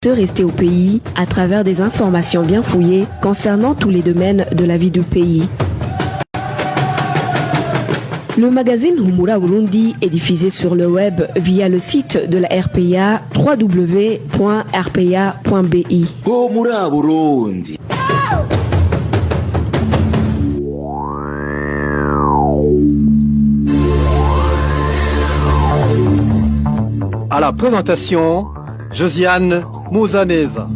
rester au pays à travers des informations bien fouillées concernant tous les domaines de la vie du pays. Le magazine Humura Burundi est diffusé sur le web via le site de la RPA www.rpa.bi. Humura Burundi. À la présentation, Josiane Mouzaneza.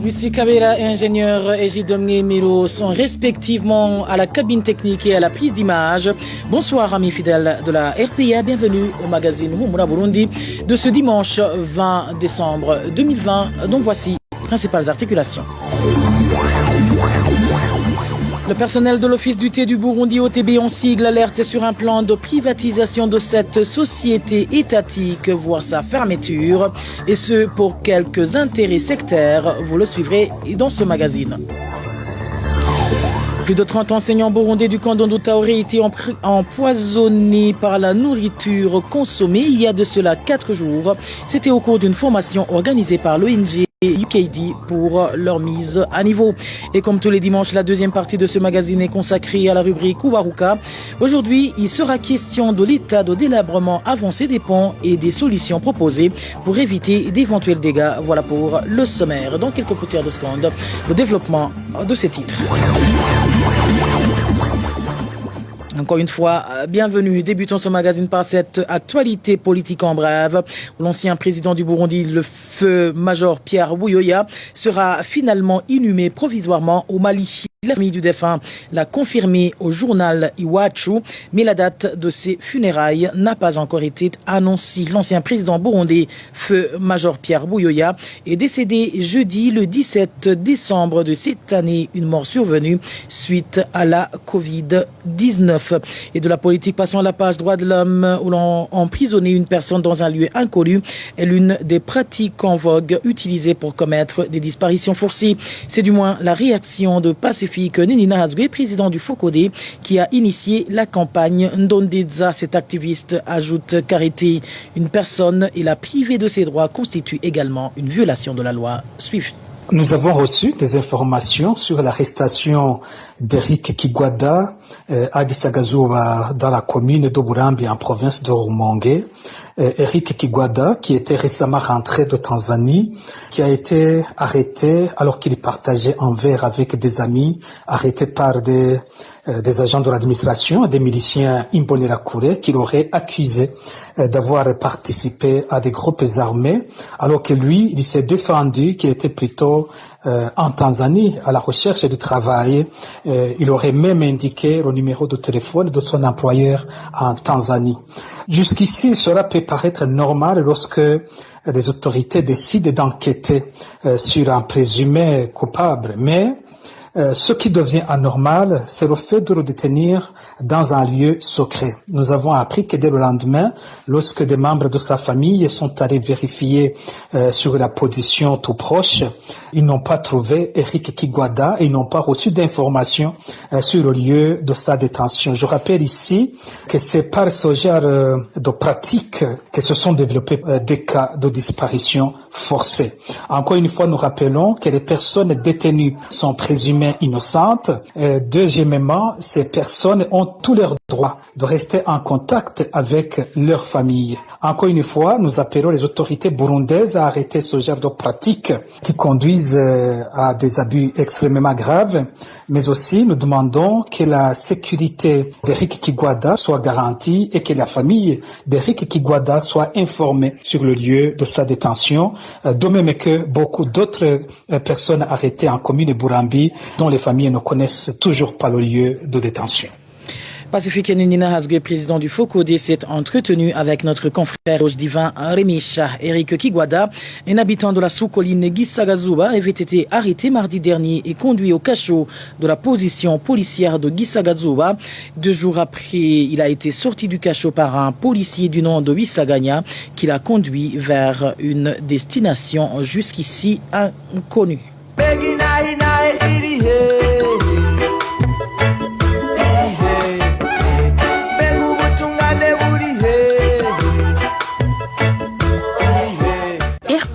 Lucie Kabera et ingénieur Egidom Miro sont respectivement à la cabine technique et à la prise d'image. Bonsoir amis fidèles de la RPA, bienvenue au magazine Humura Burundi de ce dimanche 20 décembre 2020. Donc voici les principales articulations. Le personnel de l'Office du thé du Burundi OTB en sigle alerte sur un plan de privatisation de cette société étatique, voire sa fermeture, et ce pour quelques intérêts sectaires. Vous le suivrez dans ce magazine. Plus de 30 enseignants burundais du canton d'Outa auraient été empoisonnés par la nourriture consommée il y a de cela 4 jours. C'était au cours d'une formation organisée par l'ONG UKD pour leur mise à niveau. Et comme tous les dimanches, la deuxième partie de ce magazine est consacrée à la rubrique Ouaruka. Aujourd'hui, il sera question de l'état de délabrement avancé des ponts et des solutions proposées pour éviter d'éventuels dégâts. Voilà pour le sommaire. Dans quelques poussières de secondes, le développement de ces titres. Encore une fois, bienvenue. Débutons ce magazine par cette actualité politique en brève. L'ancien président du Burundi, le feu Major Pierre Buyoya, sera finalement inhumé provisoirement au Mali. La famille du défunt l'a confirmé au journal Iwachu, mais la date de ses funérailles n'a pas encore été annoncée. L'ancien président burundais, feu Major Pierre Buyoya, est décédé jeudi le 17 décembre de cette année, une mort survenue suite à la Covid-19. Et de la politique, passons à la page droits de l'homme, où l'on emprisonnait une personne dans un lieu inconnu est l'une des pratiques en vogue utilisées pour commettre des disparitions forcées. C'est du moins la réaction de Pacifique Nenina Hazgue, président du FOCODE, qui a initié la campagne Ndondeza. Cet activiste ajoute qu'arrêter une personne et la priver de ses droits constitue également une violation de la loi. Suivez. Nous avons reçu des informations sur l'arrestation d'Eric Kigwada à Gisagazuba dans la commune d'Oburambi en province de Rumonge. Eric Kigwada, qui était récemment rentré de Tanzanie, qui a été arrêté alors qu'il partageait un verre avec des amis, arrêté par des agents de l'administration, des miliciens Imbonerakure, qui l'auraient accusé d'avoir participé à des groupes armés, alors que lui, il s'est défendu qu'il était plutôt en Tanzanie à la recherche du travail. Il aurait même indiqué le numéro de téléphone de son employeur en Tanzanie. Jusqu'ici, cela peut paraître normal lorsque les autorités décident d'enquêter sur un présumé coupable, mais ce qui devient anormal, c'est le fait de le détenir dans un lieu secret. Nous avons appris que dès le lendemain, lorsque des membres de sa famille sont allés vérifier sur la position tout proche, ils n'ont pas trouvé Eric Kigwada et ils n'ont pas reçu d'informations sur le lieu de sa détention. Je rappelle ici que c'est par ce genre de pratiques que se sont développés des cas de disparition forcée. Encore une fois, nous rappelons que les personnes détenues sont présumées innocentes. Deuxièmement, ces personnes ont tous leurs droits de rester en contact avec leur famille. Encore une fois, nous appelons les autorités burundaises à arrêter ce genre de pratiques qui conduisent à des abus extrêmement graves, mais aussi nous demandons que la sécurité d'Eric Kigwada soit garantie et que la famille d'Eric Kigwada soit informée sur le lieu de sa détention, de même que beaucoup d'autres personnes arrêtées en commune de Burambi dont les familles ne connaissent toujours pas le lieu de détention. Pacifique Nenina Hazgue, président du FOCODE, s'est entretenu avec notre confrère Divin Remisha. Eric Kigwada, un habitant de la sous-colline Gisagazuba, avait été arrêté mardi dernier et conduit au cachot de la position policière de Gisagazuba. 2 jours après, il a été sorti du cachot par un policier du nom de Wissaganya qui l'a conduit vers une destination jusqu'ici inconnue.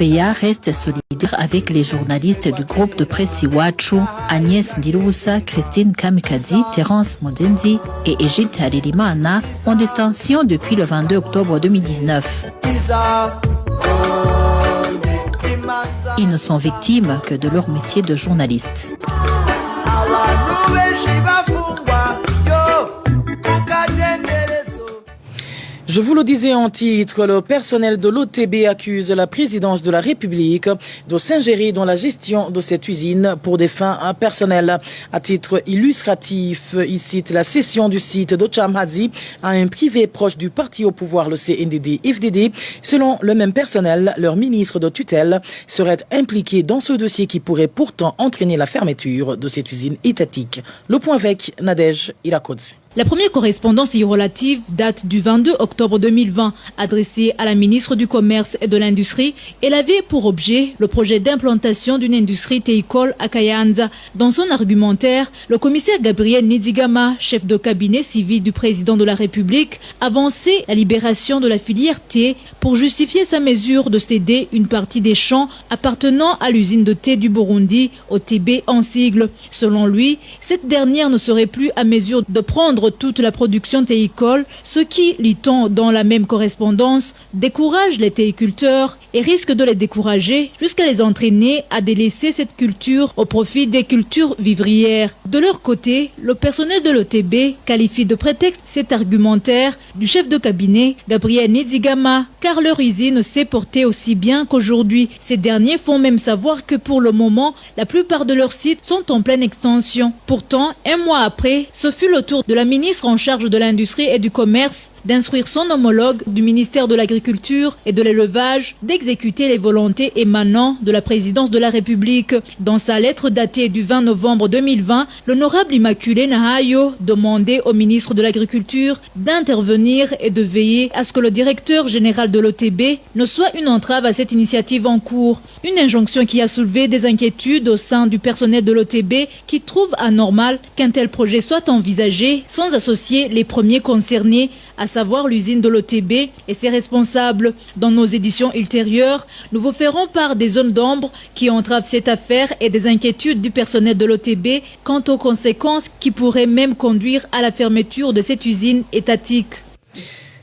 l'OTBA reste solidaire avec les journalistes du groupe de presse Iwachu, Agnès Ndirubusa, Christine Kamikazi, Terence Modenzi et Egide Haririmana, en détention depuis le 22 octobre 2019. Ils ne sont victimes que de leur métier de journaliste. Je vous le disais en titre, le personnel de l'OTB accuse la présidence de la République de s'ingérer dans la gestion de cette usine pour des fins personnelles. À titre illustratif, il cite la cession du site de Chamhadzi à un privé proche du parti au pouvoir, le CNDD-FDD. Selon le même personnel, leur ministre de tutelle serait impliqué dans ce dossier qui pourrait pourtant entraîner la fermeture de cette usine étatique. Le point avec Nadège Irakodze. La première correspondance y relative date du 22 octobre 2020, adressée à la ministre du Commerce et de l'Industrie. Elle avait pour objet le projet d'implantation d'une industrie théicole à Kayanza. Dans son argumentaire, le commissaire Gabriel Nizigama, chef de cabinet civil du président de la République, avançait la libération de la filière thé pour justifier sa mesure de céder une partie des champs appartenant à l'usine de thé du Burundi, OTB en sigle. Selon lui, cette dernière ne serait plus à mesure de prendre toute la production théicole, ce qui, lit-on dans la même correspondance, décourage les théiculteurs et risque de les décourager jusqu'à les entraîner à délaisser cette culture au profit des cultures vivrières. De leur côté, le personnel de l'OTB qualifie de prétexte cet argumentaire du chef de cabinet Gabriel Nizigama, car leur usine s'est portée aussi bien qu'aujourd'hui. Ces derniers font même savoir que pour le moment, la plupart de leurs sites sont en pleine extension. Pourtant, un mois après, ce fut le tour de la ministre en charge de l'industrie et du commerce d'instruire son homologue du ministère de l'Agriculture et de l'Élevage d'exécuter les volontés émanant de la présidence de la République. Dans sa lettre datée du 20 novembre 2020, l'honorable Immaculée Nahayo demandait au ministre de l'Agriculture d'intervenir et de veiller à ce que le directeur général de l'OTB ne soit une entrave à cette initiative en cours. Une injonction qui a soulevé des inquiétudes au sein du personnel de l'OTB qui trouve anormal qu'un tel projet soit envisagé sans associer les premiers concernés, à savoir l'usine de l'OTB et ses responsables. Dans nos éditions ultérieures, nous vous ferons part des zones d'ombre qui entravent cette affaire et des inquiétudes du personnel de l'OTB quant aux conséquences qui pourraient même conduire à la fermeture de cette usine étatique.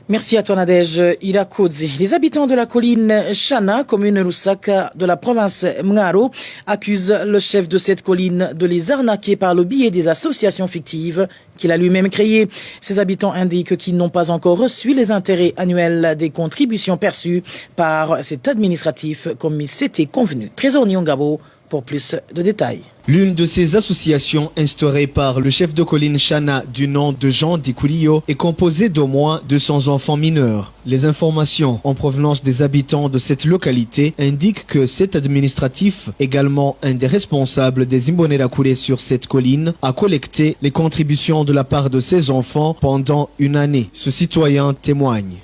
Merci à toi Nadège Irakodze. Les habitants de la colline Chana, commune Lusaka de la province Mngaro, accusent le chef de cette colline de les arnaquer par le biais des associations fictives qu'il a lui-même créées. Ces habitants indiquent qu'ils n'ont pas encore reçu les intérêts annuels des contributions perçues par cet administratif comme il s'était convenu. Trésor Nyongabo pour plus de détails. L'une de ces associations instaurées par le chef de colline Chana du nom de Jean Dikuliyo est composée d'au moins 200 enfants mineurs. Les informations en provenance des habitants de cette localité indiquent que cet administratif, également un des responsables des Imbonerakure sur cette colline, a collecté les contributions de la part de ses enfants pendant une année. Ce citoyen témoigne.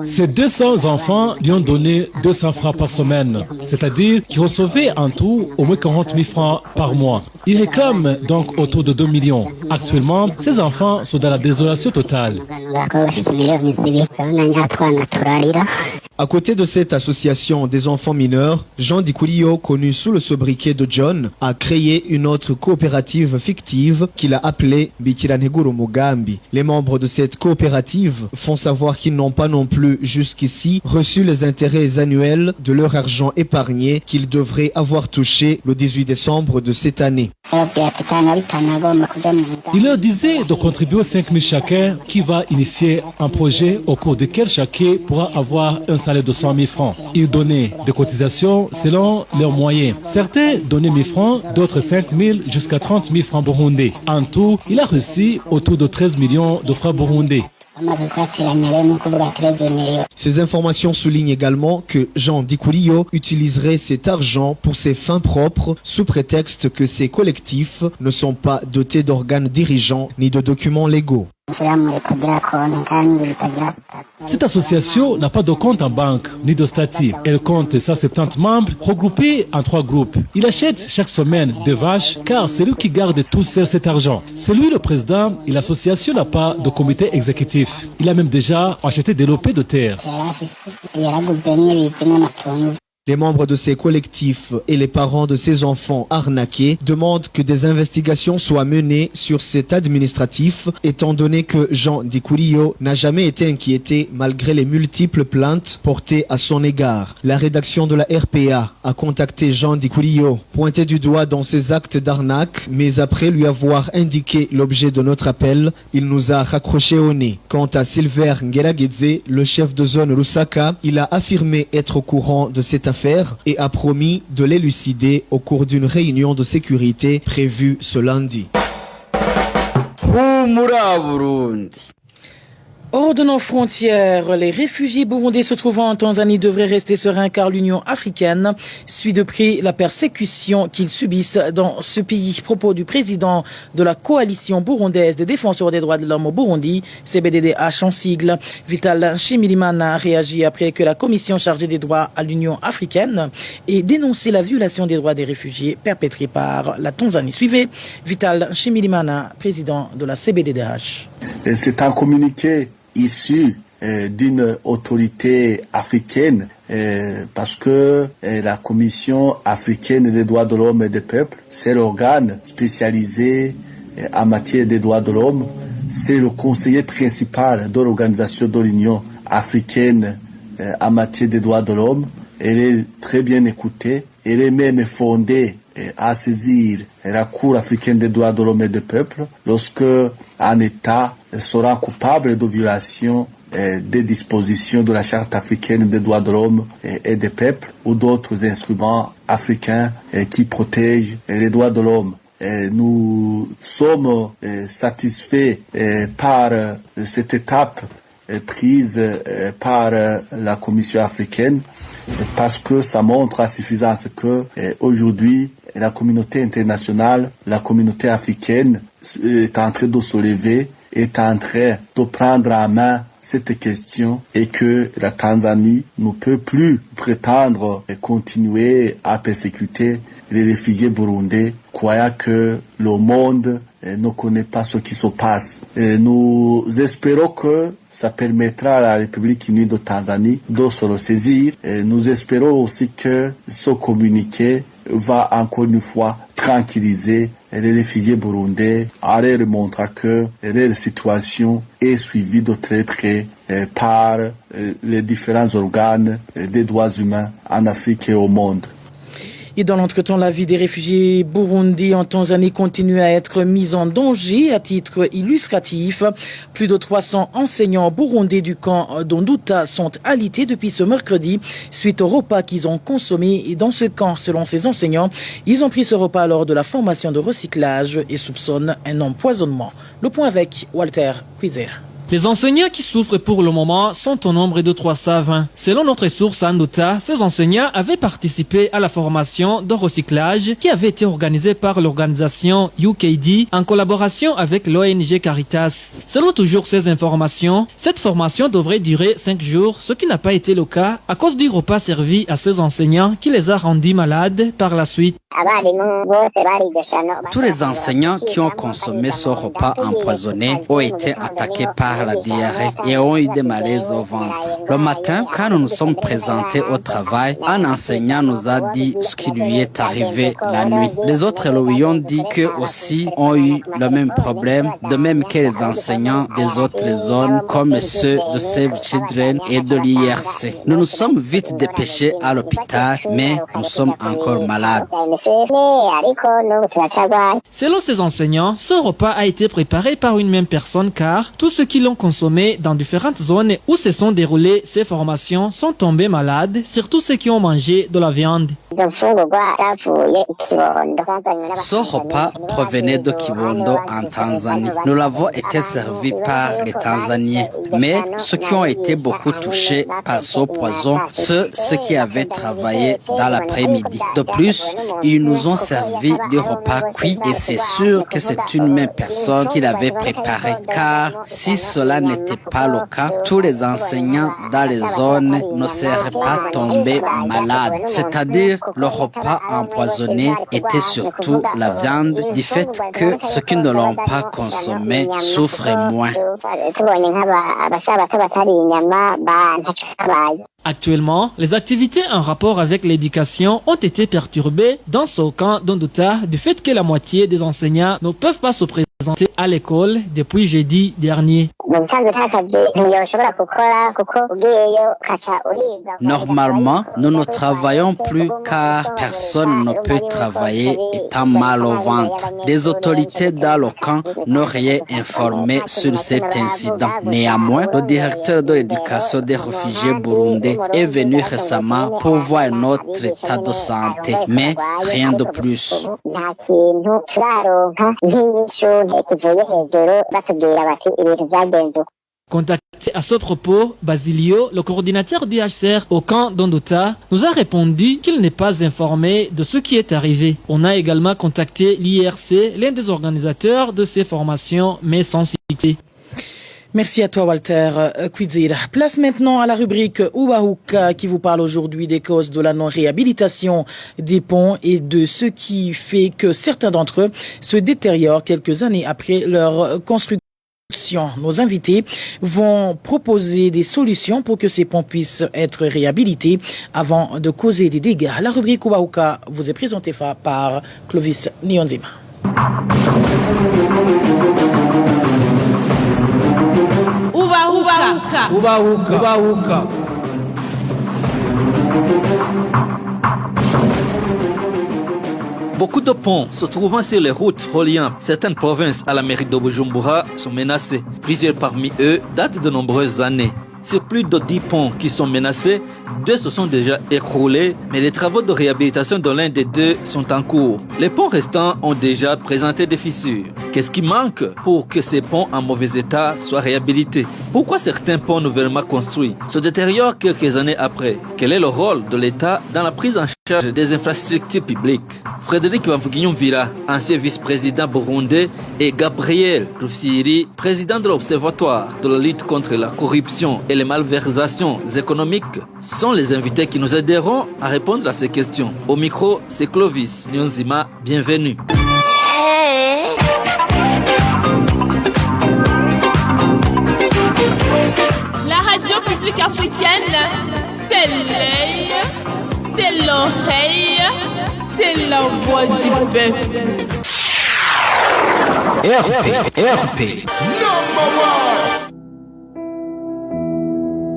Ces 200 enfants lui ont donné 200 francs par semaine, c'est-à-dire qu'ils recevaient en tout au moins 40 000 francs par mois. Ils réclament donc autour de 2 millions. Actuellement, ces enfants sont dans la désolation totale. À côté de cette association des enfants mineurs, Jean Dikuliyo, connu sous le sobriquet de John, a créé une autre coopérative fictive qu'il a appelée Bikiraneguru Mugambi. Les membres de cette coopérative font savoir qu'ils n'ont pas non plus jusqu'ici reçu les intérêts annuels de leur argent épargné qu'ils devraient avoir touché le 18 décembre de cette année. Il leur disait de contribuer 5 000 chacun qui va initier un projet au cours duquel chacun pourra avoir un salaire de 100 000 francs. Ils donnaient des cotisations selon leurs moyens. Certains donnaient 1 000 francs, d'autres 5 000 jusqu'à 30 000 francs burundais. En tout, il a reçu autour de 13 millions de francs burundais. Ces informations soulignent également que Jean Dikuliyo utiliserait cet argent pour ses fins propres sous prétexte que ces collectifs ne sont pas dotés d'organes dirigeants ni de documents légaux. Cette association n'a pas de compte en banque ni de statut. Elle compte 170 membres regroupés en 3 groupes. Il achète chaque semaine des vaches car c'est lui qui garde tout seul cet argent. C'est lui le président et l'association n'a pas de comité exécutif. Il a même déjà acheté des lopés de terre. Les membres de ces collectifs et les parents de ces enfants arnaqués demandent que des investigations soient menées sur cet administratif, étant donné que Jean Dikoulio n'a jamais été inquiété malgré les multiples plaintes portées à son égard. La rédaction de la RPA a contacté Jean Dikoulio, pointé du doigt dans ses actes d'arnaque, mais après lui avoir indiqué l'objet de notre appel, il nous a raccroché au nez. Quant à Silver Ngeragedze, le chef de zone Lusaka, il a affirmé être au courant de cette affaire et a promis de l'élucider au cours d'une réunion de sécurité prévue ce lundi. Hors de nos frontières, les réfugiés burundais se trouvant en Tanzanie devraient rester sereins car l'Union africaine suit de près la persécution qu'ils subissent dans ce pays. Propos du président de la coalition burundaise des défenseurs des droits de l'homme au Burundi, CBDDH en sigle. Vital Nshimirimana a réagi après que la commission chargée des droits à l'Union africaine ait dénoncé la violation des droits des réfugiés perpétrée par la Tanzanie. Suivez Vital Nshimirimana, président de la CBDDH. C'est un communiqué issu d'une autorité africaine parce que la Commission africaine des droits de l'homme et des peuples, c'est l'organe spécialisé en matière des droits de l'homme, c'est le conseiller principal de l'organisation de l'Union africaine en matière des droits de l'homme. Elle est très bien écoutée, elle est même fondée à saisir la Cour africaine des droits de l'homme et des peuples lorsque un État sera coupable de violation des dispositions de la Charte africaine des droits de l'homme et des peuples ou d'autres instruments africains qui protègent les droits de l'homme. Nous sommes satisfaits par cette étape prise par la Commission africaine parce que ça montre à suffisance que aujourd'hui la communauté internationale, la communauté africaine est en train de se lever, est en train de prendre en main cette question et que la Tanzanie ne peut plus prétendre continuer à persécuter les réfugiés burundais, croyant que le monde ne connaît pas ce qui se passe. Et nous espérons que ça permettra à la République unie de Tanzanie de se ressaisir. Et nous espérons aussi que ce communiqué va encore une fois tranquilliser les réfugiés burundais en leur montrant que leur situation est suivie de très près par les différents organes des droits humains en Afrique et au monde. Et dans l'entretemps, la vie des réfugiés burundais en Tanzanie continue à être mise en danger. À titre illustratif, plus de 300 enseignants burundais du camp d'Onduta sont alités depuis ce mercredi suite au repas qu'ils ont consommé. Et dans ce camp, selon ces enseignants, ils ont pris ce repas lors de la formation de recyclage et soupçonnent un empoisonnement. Le point avec Walter Quizer. Les enseignants qui souffrent pour le moment sont au nombre de 320. Selon notre source à Nduta, ces enseignants avaient participé à la formation de recyclage qui avait été organisée par l'organisation UKD en collaboration avec l'ONG Caritas. Selon toujours ces informations, cette formation devrait durer 5 jours, ce qui n'a pas été le cas à cause du repas servi à ces enseignants qui les a rendus malades par la suite. Tous les enseignants qui ont consommé ce repas empoisonné ont été attaqués par la diarrhée et ont eu des malaises au ventre. Le matin, quand nous nous sommes présentés au travail, un enseignant nous a dit ce qui lui est arrivé la nuit. Les autres lui ont dit qu'eux aussi ont eu le même problème, de même que les enseignants des autres zones comme ceux de Save Children et de l'IRC. Nous nous sommes vite dépêchés à l'hôpital, mais nous sommes encore malades. Selon ces enseignants, ce repas a été préparé par une même personne car tous ceux qui l'ont ont consommé dans différentes zones où se sont déroulées ces formations sont tombés malades, surtout ceux qui ont mangé de la viande. Ce repas provenait de Kibondo en Tanzanie. Nous l'avons été servi par les Tanzaniens. Mais ceux qui ont été beaucoup touchés par ce poison, ceux qui avaient travaillé dans l'après-midi. De plus, ils nous ont servi du repas cuit et c'est sûr que c'est une même personne qui l'avait préparé. Car si cela n'était pas le cas, tous les enseignants dans les zones ne seraient pas tombés malades. C'est-à-dire, le repas empoisonné était surtout la viande, du fait que ceux qui ne l'ont pas consommé souffrent moins. Actuellement, les activités en rapport avec l'éducation ont été perturbées dans ce camp d'Ondouta du fait que la moitié des enseignants ne peuvent pas se présenter à l'école depuis jeudi dernier. Normalement, nous ne travaillons plus car personne ne peut travailler étant mal au ventre. Les autorités dans le camp n'ont rien informé sur cet incident. Néanmoins, le directeur de l'éducation des réfugiés burundais est venu récemment pour voir notre état de santé, mais rien de plus. Contacté à ce propos, Basilio, le coordinateur du HCR au camp d'Ondouta, nous a répondu qu'il n'est pas informé de ce qui est arrivé. On a également contacté l'IRC, l'un des organisateurs de ces formations, mais sans succès. Merci à toi, Walter Kwizira. Place maintenant à la rubrique Uwahuka qui vous parle aujourd'hui des causes de la non-réhabilitation des ponts et de ce qui fait que certains d'entre eux se détériorent quelques années après leur construction. Nos invités vont proposer des solutions pour que ces ponts puissent être réhabilités avant de causer des dégâts. La rubrique Uwahuka vous est présentée par Clovis Nyonzima. Uwahuka. Beaucoup de ponts se trouvant sur les routes reliant certaines provinces à la mairie de Bujumbura sont menacés. Plusieurs parmi eux datent de nombreuses années. Sur plus de 10 ponts qui sont menacés, 2 se sont déjà écroulés, mais les travaux de réhabilitation de l'un des 2 sont en cours. Les ponts restants ont déjà présenté des fissures. Qu'est-ce qui manque pour que ces ponts en mauvais état soient réhabilités? Pourquoi certains ponts nouvellement construits se détériorent quelques années après? Quel est le rôle de l'État dans la prise en charge des infrastructures publiques? Frédéric Bamvuginyumvira, ancien vice-président burundais, et Gabriel Rufyiri, président de l'Observatoire de la lutte contre la corruption et les malversations économiques, sont les invités qui nous aideront à répondre à ces questions. Au micro, c'est Clovis Nyonzima. Bienvenue. La radio publique africaine, c'est l'œil, c'est l'oreille, c'est la voix du peuple. RP.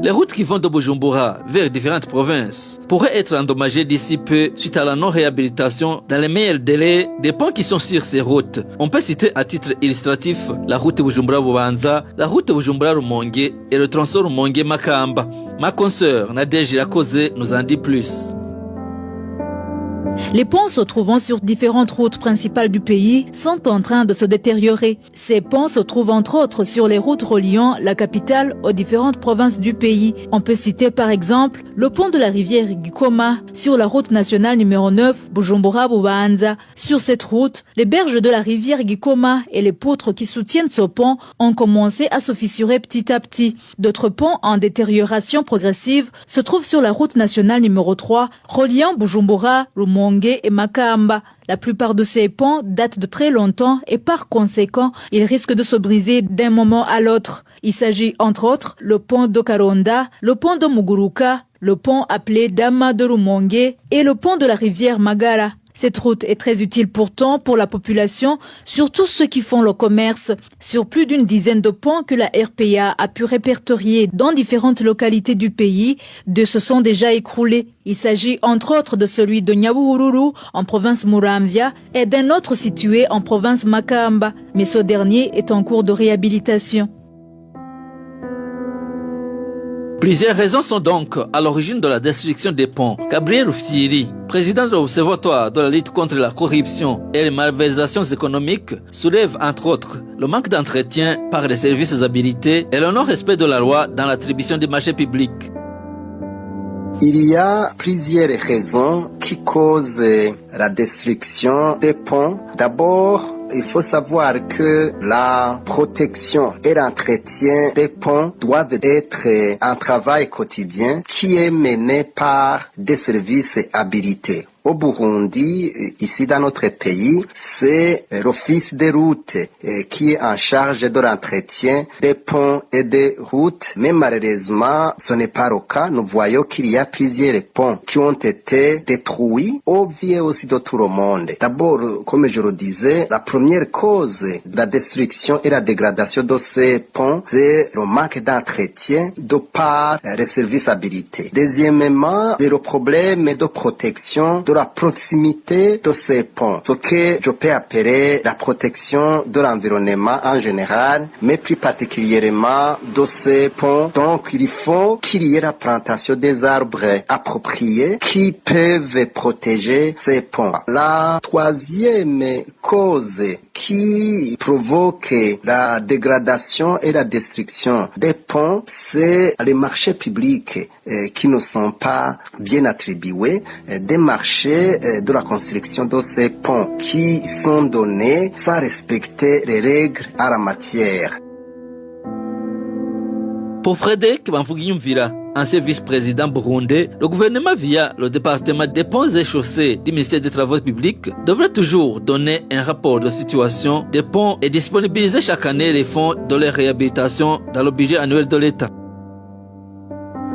Les routes qui vont de Bujumbura vers différentes provinces pourraient être endommagées d'ici peu suite à la non-réhabilitation dans les meilleurs délais des ponts qui sont sur ces routes. On peut citer à titre illustratif la route Bujumbura-Bubanza, la route Bujumbura-Rumonge et le tronçon Rumonge-Makamba. Ma consoeur Nadège Irakoze nous en dit plus. Les ponts se trouvant sur différentes routes principales du pays sont en train de se détériorer. Ces ponts se trouvent entre autres sur les routes reliant la capitale aux différentes provinces du pays. On peut citer par exemple le pont de la rivière Gikoma sur la route nationale numéro 9 Bujumbura-Bubanza. Sur cette route, les berges de la rivière Gikoma et les poutres qui soutiennent ce pont ont commencé à se fissurer petit à petit. D'autres ponts en détérioration progressive se trouvent sur la route nationale numéro 3 reliant Bujumbura, Rumonge et Makamba. La plupart de ces ponts datent de très longtemps et par conséquent, ils risquent de se briser d'un moment à l'autre. Il s'agit entre autres le pont de Karonda, le pont de Muguruka, le pont appelé Dama de Rumonge et le pont de la rivière Magara. Cette route est très utile pourtant pour la population, surtout ceux qui font le commerce. Sur plus d'une dizaine de ponts que la RPA a pu répertorier dans différentes localités du pays, 2 se sont déjà écroulés. Il s'agit entre autres de celui de Nyabuhururu en province Muramvya et d'un autre situé en province Makamba, mais ce dernier est en cours de réhabilitation. Plusieurs raisons sont donc à l'origine de la destruction des ponts. Gabriel Rufyiri, président de l'Observatoire de la lutte contre la corruption et les malversations économiques, soulève entre autres le manque d'entretien par les services habilités et le non-respect de la loi dans l'attribution des marchés publics. Il y a plusieurs raisons qui causent la destruction des ponts. D'abord, il faut savoir que la protection et l'entretien des ponts doivent être un travail quotidien qui est mené par des services habilités. Au Burundi, ici dans notre pays, c'est l'Office des routes qui est en charge de l'entretien des ponts et des routes. Mais malheureusement, ce n'est pas le cas. Nous voyons qu'il y a plusieurs ponts qui ont été détruits au vu aussi de tout le monde. D'abord, comme je le disais, la première cause de la destruction et la dégradation de ces ponts, c'est le manque d'entretien de par les services habilités. Deuxièmement, c'est le problème de protection de la proximité de ces ponts, ce que je peux appeler la protection de l'environnement en général, mais plus particulièrement de ces ponts. Donc, il faut qu'il y ait la plantation des arbres appropriés qui peuvent protéger ces ponts. La troisième cause qui provoque la dégradation et la destruction des ponts, c'est les marchés publics qui ne sont pas bien attribués, des marchés de la construction de ces ponts qui sont donnés sans respecter les règles en la matière. Pour Frédéric Bamfugiyumvira, ancien vice-président burundais, le gouvernement via le département des ponts et chaussées du ministère des Travaux publics devrait toujours donner un rapport de situation des ponts et disponibiliser chaque année les fonds de leur réhabilitation dans le budget annuel de l'État.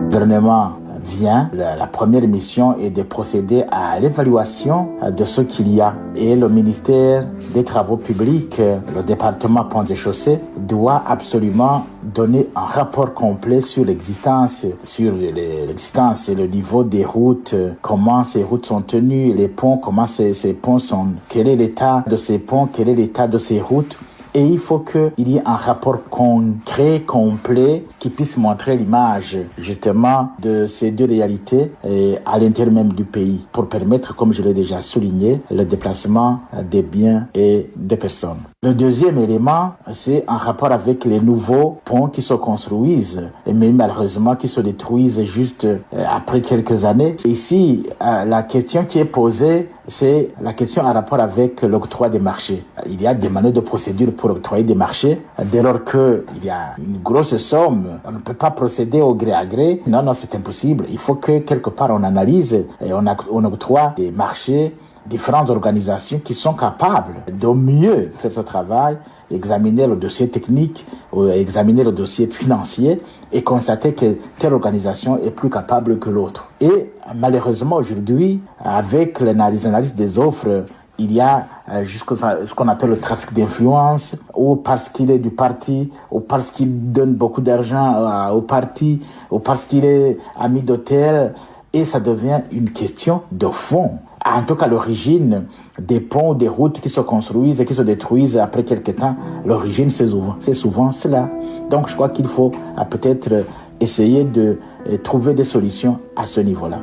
Le gouvernement vient, la première mission est de procéder à l'évaluation de ce qu'il y a. Et le ministère des Travaux publics, le département Ponts et Chaussées, doit absolument donner un rapport complet sur l'existence, et le niveau des routes, comment ces routes sont tenues, les ponts, comment ces ponts sont, quel est l'état de ces ponts, quel est l'état de ces routes. Et il faut qu'il y ait un rapport concret, complet, qui puisse montrer l'image, justement, de ces deux réalités à l'intérieur même du pays, pour permettre, comme je l'ai déjà souligné, le déplacement des biens et des personnes. Le deuxième élément, c'est un rapport avec les nouveaux ponts qui se construisent, mais malheureusement qui se détruisent juste après quelques années. Ici, la question qui est posée, c'est la question en rapport avec l'octroi des marchés. Il y a des manières de procédure pour octroyer des marchés. Dès lors qu'il y a une grosse somme, on ne peut pas procéder au gré à gré. Non, c'est impossible. Il faut que quelque part on analyse et on octroie des marchés, différentes organisations qui sont capables de mieux faire ce travail, examiner le dossier technique, examiner le dossier financier et constater que telle organisation est plus capable que l'autre. Et malheureusement aujourd'hui, avec l'analyse des offres, il y a ce qu'on appelle le trafic d'influence, ou parce qu'il est du parti, ou parce qu'il donne beaucoup d'argent au parti, ou parce qu'il est ami d'hôtel, et ça devient une question de fond. En tout cas, l'origine des ponts, des routes qui se construisent et qui se détruisent après quelques temps, l'origine, c'est souvent cela. Donc, je crois qu'il faut peut-être essayer de trouver des solutions à ce niveau-là.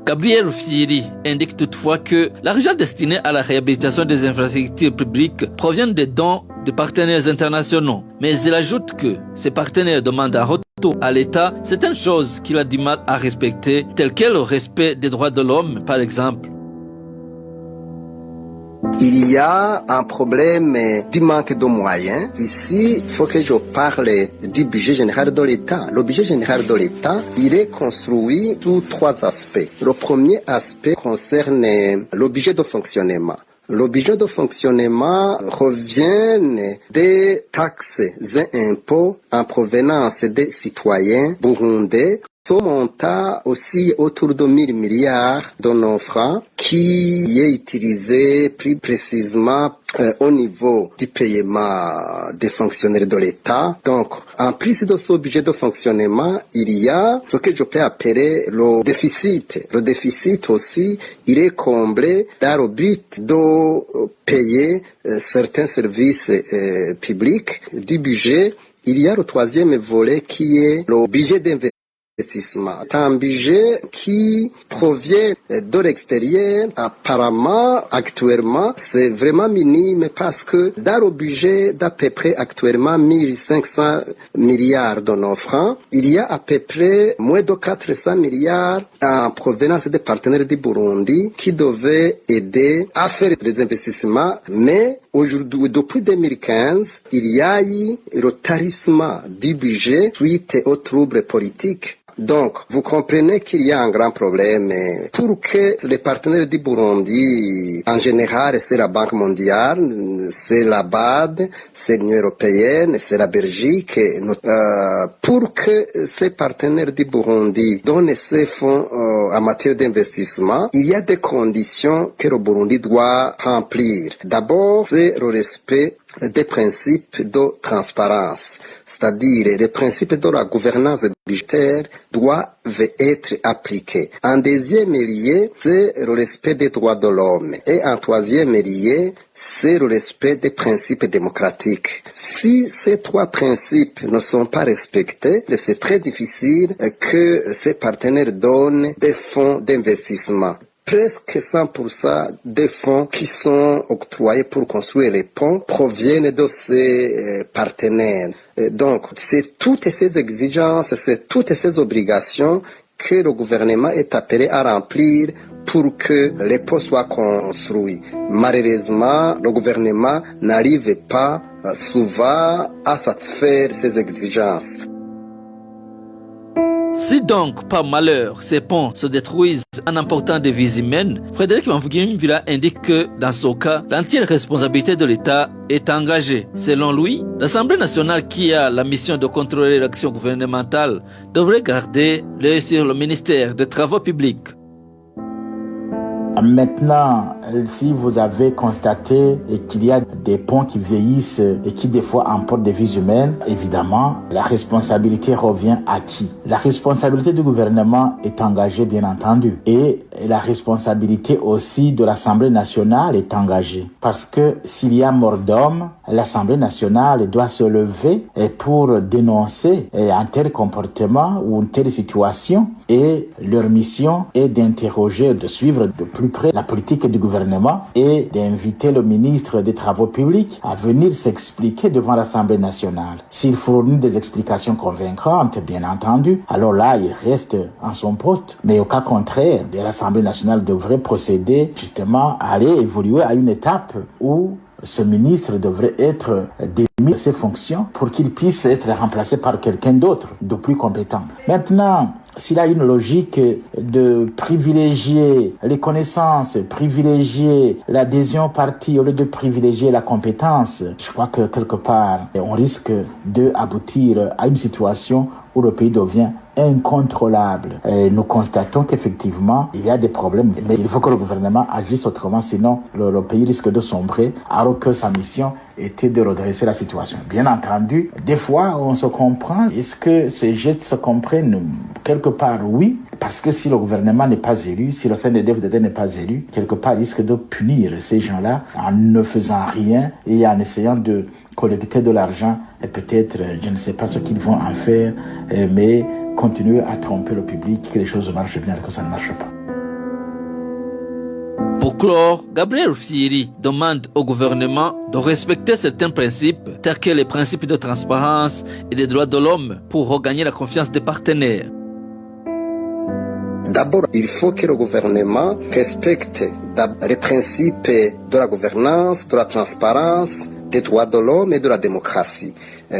Gabriel Rufyiri indique toutefois que l'argent destiné à la réhabilitation des infrastructures publiques provient des dons de partenaires internationaux. Mais il ajoute que ces partenaires demandent un retour à l'État certaines choses qu'il a du mal à respecter, telles que le respect des droits de l'homme, par exemple. Il y a un problème du manque de moyens. Ici, il faut que je parle du budget général de l'État. Le budget général de l'État, il est construit sous trois aspects. Le premier aspect concerne le budget de fonctionnement. Le budget de fonctionnement revient des taxes et impôts en provenance des citoyens burundais. Ce montant aussi autour de 1000 milliards de nos francs qui est utilisé plus précisément au niveau du paiement des fonctionnaires de l'État. Donc, en plus de ce budget de fonctionnement, il y a ce que je peux appeler le déficit. Le déficit aussi, il est comblé dans le but de payer certains services publics du budget il y a le troisième volet qui est le budget d'investissement. C'est un budget qui provient de l'extérieur. Apparemment, actuellement, c'est vraiment minime parce que dans le budget d'à peu près actuellement 1500 milliards de nos francs, il y a à peu près moins de 400 milliards en provenance des partenaires du Burundi qui devaient aider à faire des investissements. Mais aujourd'hui, depuis 2015, il y a eu le tarissement du budget suite aux troubles politiques. Donc, vous comprenez qu'il y a un grand problème. Pour que les partenaires du Burundi, en général, c'est la Banque mondiale, c'est la BAD, c'est l'Union européenne, c'est la Belgique, pour que ces partenaires du Burundi donnent ces fonds en matière d'investissement, il y a des conditions que le Burundi doit remplir. D'abord, c'est le respect des principes de transparence, c'est-à-dire les principes de la gouvernance budgétaire doivent être appliqués. En deuxième lieu, c'est le respect des droits de l'homme. Et en troisième lieu, c'est le respect des principes démocratiques. Si ces trois principes ne sont pas respectés, c'est très difficile que ces partenaires donnent des fonds d'investissement. Presque 100% des fonds qui sont octroyés pour construire les ponts proviennent de ces partenaires. Donc, c'est toutes ces exigences, c'est toutes ces obligations que le gouvernement est appelé à remplir pour que les ponts soient construits. Malheureusement, le gouvernement n'arrive pas souvent à satisfaire ces exigences. Si donc, par malheur, ces ponts se détruisent en emportant des vies humaines, Frédéric Bamvuguin-Villa indique que, dans ce cas, l'entière responsabilité de l'État est engagée. Selon lui, l'Assemblée nationale, qui a la mission de contrôler l'action gouvernementale, devrait garder l'œil sur le ministère des Travaux publics. Maintenant, si vous avez constaté qu'il y a des ponts qui vieillissent et qui des fois emportent des vies humaines, évidemment, la responsabilité revient à qui? La responsabilité du gouvernement est engagée, bien entendu. Et la responsabilité aussi de l'Assemblée nationale est engagée. Parce que s'il y a mort d'homme, l'Assemblée nationale doit se lever pour dénoncer un tel comportement ou une telle situation. Et leur mission est d'interroger, de suivre de plus près la politique du gouvernement et d'inviter le ministre des Travaux publics à venir s'expliquer devant l'Assemblée nationale. S'il fournit des explications convaincantes, bien entendu, alors là, il reste en son poste. Mais au cas contraire, l'Assemblée nationale devrait procéder justement à aller évoluer à une étape où ce ministre devrait être démis de ses fonctions pour qu'il puisse être remplacé par quelqu'un d'autre, de plus compétent. Maintenant, s'il a une logique de privilégier les connaissances, privilégier l'adhésion parti au lieu de privilégier la compétence, je crois que quelque part, on risque d'aboutir à une situation où le pays devient incontrôlable. Et nous constatons qu'effectivement, il y a des problèmes, mais il faut que le gouvernement agisse autrement, sinon le pays risque de sombrer, alors que sa mission était de redresser la situation. Bien entendu, des fois, on se comprend. Est-ce que ces gestes se comprennent? Quelque part, oui, parce que si le gouvernement n'est pas élu, si le CNDD n'est pas élu, quelque part, il risque de punir ces gens-là en ne faisant rien et en essayant de collecter de l'argent et peut-être, je ne sais pas ce qu'ils vont en faire, mais continuer à tromper le public, que les choses marchent bien et que ça ne marche pas. Pour clore, Gabriel Rufyiri demande au gouvernement de respecter certains principes, tels que les principes de transparence et des droits de l'homme, pour regagner la confiance des partenaires. D'abord, il faut que le gouvernement respecte les principes de la gouvernance, de la transparence, des droits de l'homme et de la démocratie.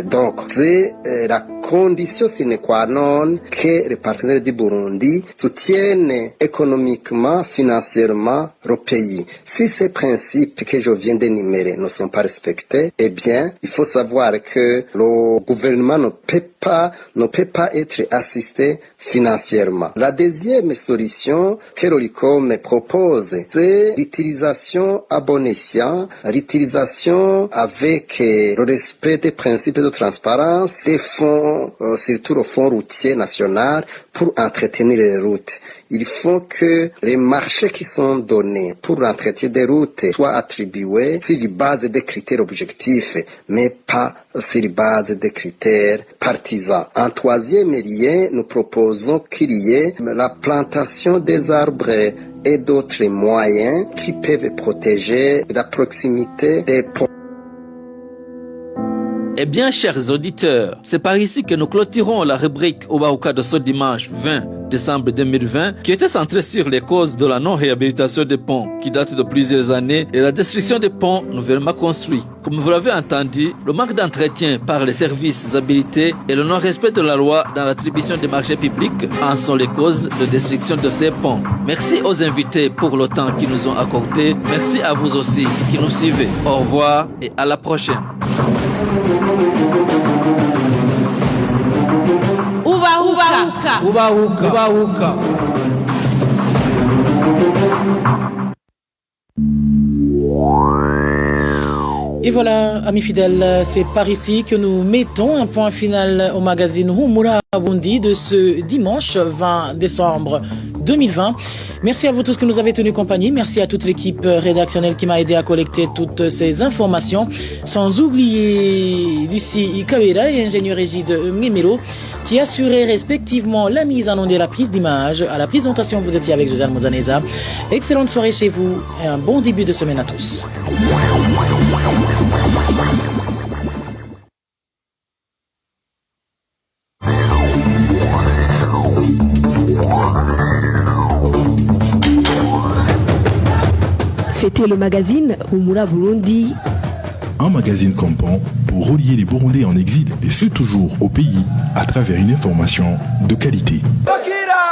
Donc, c'est la condition sine qua non que les partenaires du Burundi soutiennent économiquement, financièrement le pays. Si ces principes que je viens d'énumérer ne sont pas respectés, eh bien, il faut savoir que le gouvernement ne peut pas être assisté financièrement. La deuxième solution que l'OLICOM propose, c'est l'utilisation à bon escient, l'utilisation avec le respect des principes de transparence des fonds, surtout le fonds routier national, pour entretenir les routes. Il faut que les marchés qui sont donnés pour l'entretien des routes soient attribués sur la base des critères objectifs, mais pas sur la base des critères partisans. En troisième lieu, nous proposons qu'il y ait la plantation des arbres et d'autres moyens qui peuvent protéger la proximité des ponts. Eh bien, chers auditeurs, c'est par ici que nous clôturons la rubrique Obaouka de ce dimanche 20 décembre 2020, qui était centrée sur les causes de la non-réhabilitation des ponts, qui date de plusieurs années, et la destruction des ponts nouvellement construits. Comme vous l'avez entendu, le manque d'entretien par les services habilités et le non-respect de la loi dans l'attribution des marchés publics en sont les causes de destruction de ces ponts. Merci aux invités pour le temps qu'ils nous ont accordé. Merci à vous aussi qui nous suivez. Au revoir et à la prochaine. Ubahuka. Et voilà, amis fidèles, c'est par ici que nous mettons un point final au magazine Humura Burundi de ce dimanche 20 décembre 2020. Merci à vous tous qui nous avez tenu compagnie. Merci à toute l'équipe rédactionnelle qui m'a aidé à collecter toutes ces informations. Sans oublier Lucie Kawera et ingénieur régie de Mimelo qui assuraient respectivement la mise en onde et la prise d'image. À la présentation, vous étiez avec Josiane Mozaneza. Excellente soirée chez vous et un bon début de semaine à tous. C'était le magazine Humura Burundi. Un magazine campant pour relier les Burundais en exil et ceux toujours au pays à travers une information de qualité. Bakira